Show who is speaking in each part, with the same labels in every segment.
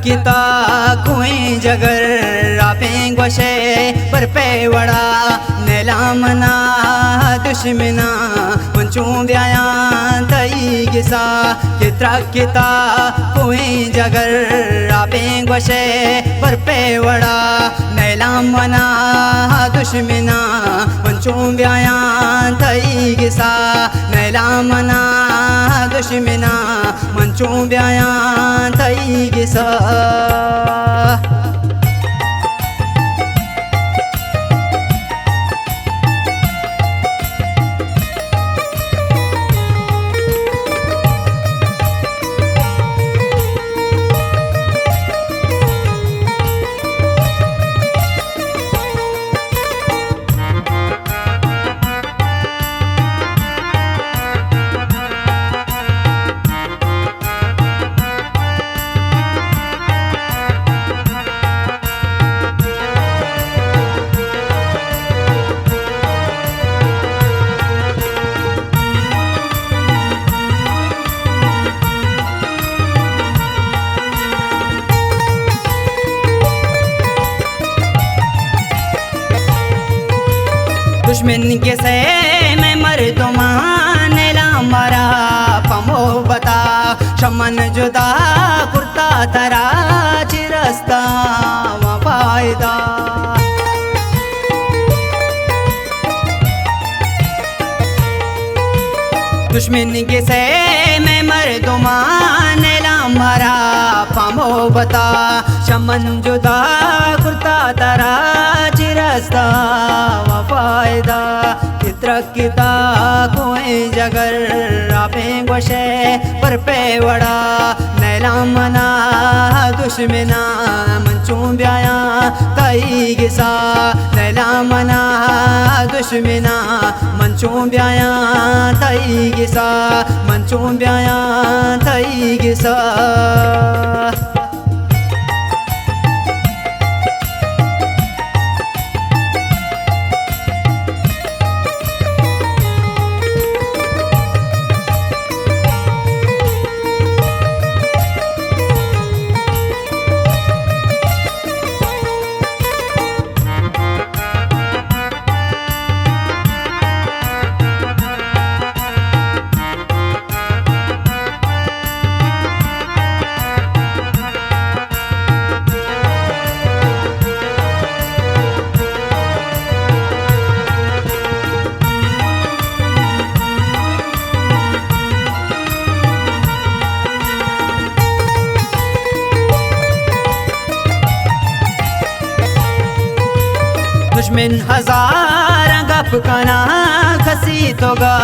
Speaker 1: किता कोई जगर रापें गोशे पर पे वड़ा नेला मना दुश्मना मंचूं ब्याया तई गिसा किता कोई जगर रापें गोशे पर पे वड़ा नेला मना दुश्मना मंचूं ब्याया तई गिसा नेला मना दुश्मना मंचूं ब्याया तई गिसा दुश्मन के से मैं मर तो मानेला मारा पमो बता शमन जुदा कुर्ता तरा चिरस्ता वायदा दुश्मन के से मैं मर तो मानेला मारा पमो बता शमन जुदा कुर्ता तरा चिरस्ता फायदा किता कोई जगर रापें गोशे पर पे वड़ा नैला मना दुश्मना मंचूं ब्याया तई गिसा नैला मना दुश्मना मंचूं ब्याया तई गिसा मंचूं ब्याया तई गिसा दुश्मन हजार गप कना खसी तोगा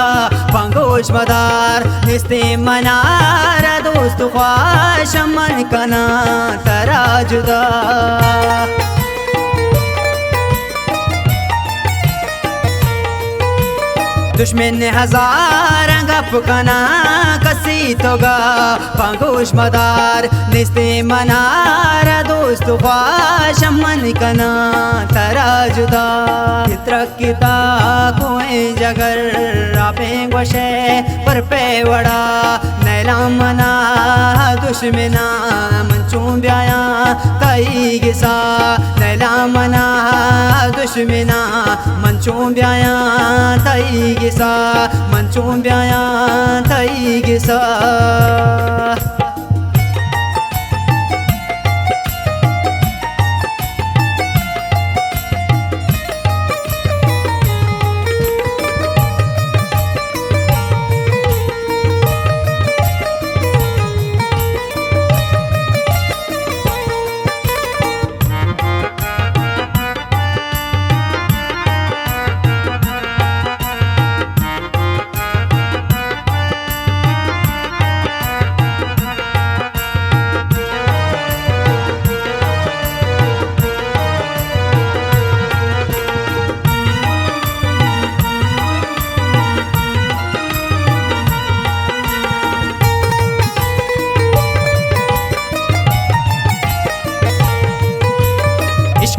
Speaker 1: पंगोश मदार निस्ते मनारा दोस्त ख्वाश मन कना तरा जुदा दुश्मन हजार गप कना कसी तोगा पंगोश मदार निस्ते मनारा दोस्त ख्वाश मन कना तरा जुदा किता कोई जगर रापें गोशे पर पे वड़ा नैला मना दुश्मना मंचूं ब्याया तई गिसा नैला मना दुश्मना मंचूं ब्याया तई गिसा मंचूं ब्याया तई गिसा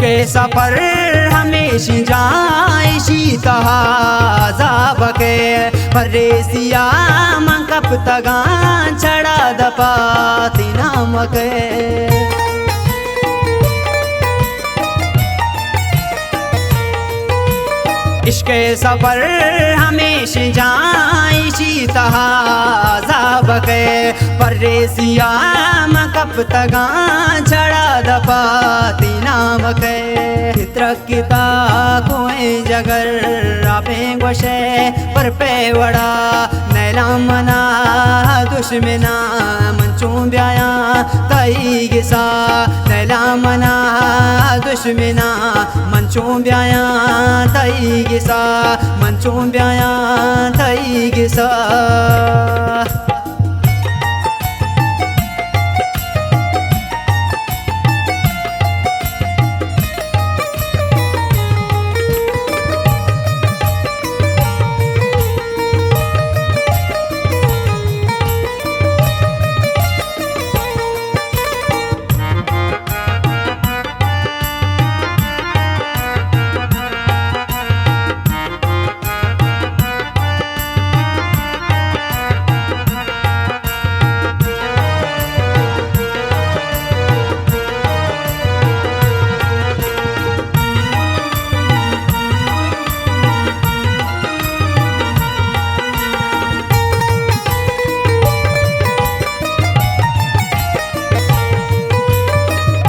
Speaker 1: के सफर हमेशा जायशी तहा जाबके परसिया मंग कप तगान छड़ा दपाती नामक इश्क़ सफर हमेशा जाइशी तहाज़ा बके परदेसिया कप तगान छड़ा दपाती नामक तरक्ता कोई जगर आपे गोशे पर पे वड़ा नैला मना दुश्मना मंचों ब्याया तई गिसा नैला मना दुश्मना मंचों ब्याया तई गिसा मंचों ब्याया तई गिसा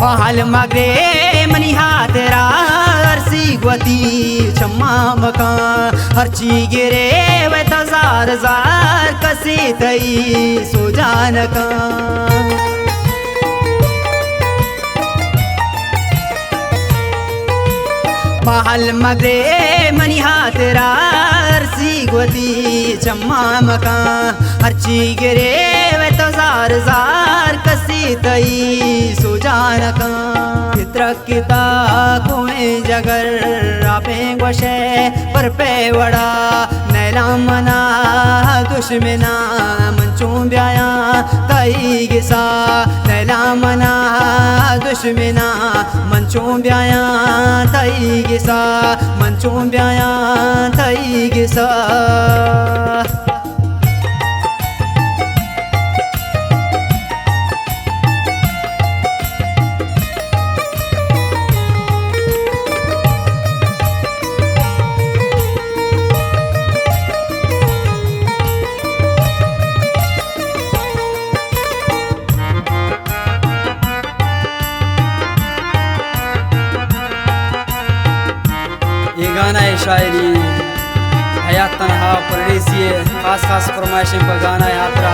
Speaker 1: पहल मगरे मनिहा तेरा अरसी gwati चम्मा मकान हर ची गिरे वे तजार जार कसी तई सो जान का पहल मगरे मनिहा तेरा अरसी gwati चम्मा मकान हर ची गिरे वे तजार जार कसी तई सो जान का तरक्ता कोई जगर आपे गोशे पर पे वड़ा नैला मना दुश्मना मंचों ब्याया तई गिसा नैला मना दुश्मना मंचों ब्याया तई गिसा मंचों ब्याया तई गिसा
Speaker 2: गाना है शायरी हयात तनहा परदेसी खास खास फरमाइशें पर गाना है यात्रा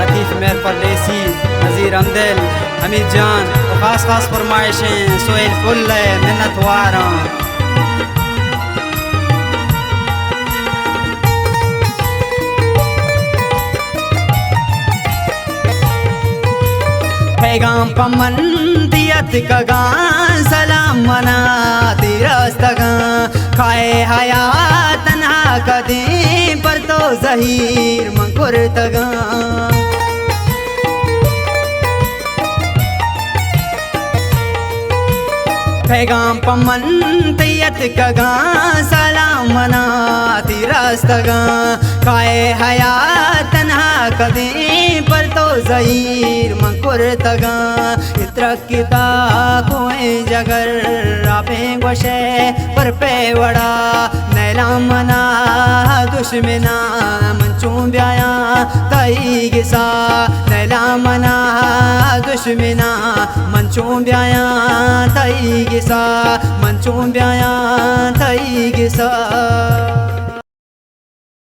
Speaker 2: लतीफ़ मेहर परदेसी नज़ीर अमदिल हमीद जान और खास खास फरमाइशें सोहेल फुल मिन्नत वारा
Speaker 1: पैगाम पमन दियत का गान सलाम मना तिरस्तगा खाए हयात तन्हा कदीम पर तो ज़हीर मंकुर तगा पैगाम पमन दियत का गान सलाम मना तिरस्तगा खाए हयात तन्हा कदीम पर तो ज़हीर मंकुर तगा तरक्ता कोई जगर आपे गोशे पर पे वड़ा नैला मना दुश्मना मंचों ब्याया तई गिसा नैला मना दुश्मना मंचों ब्याया तई गिसा मंचों ब्याया तई गिसा।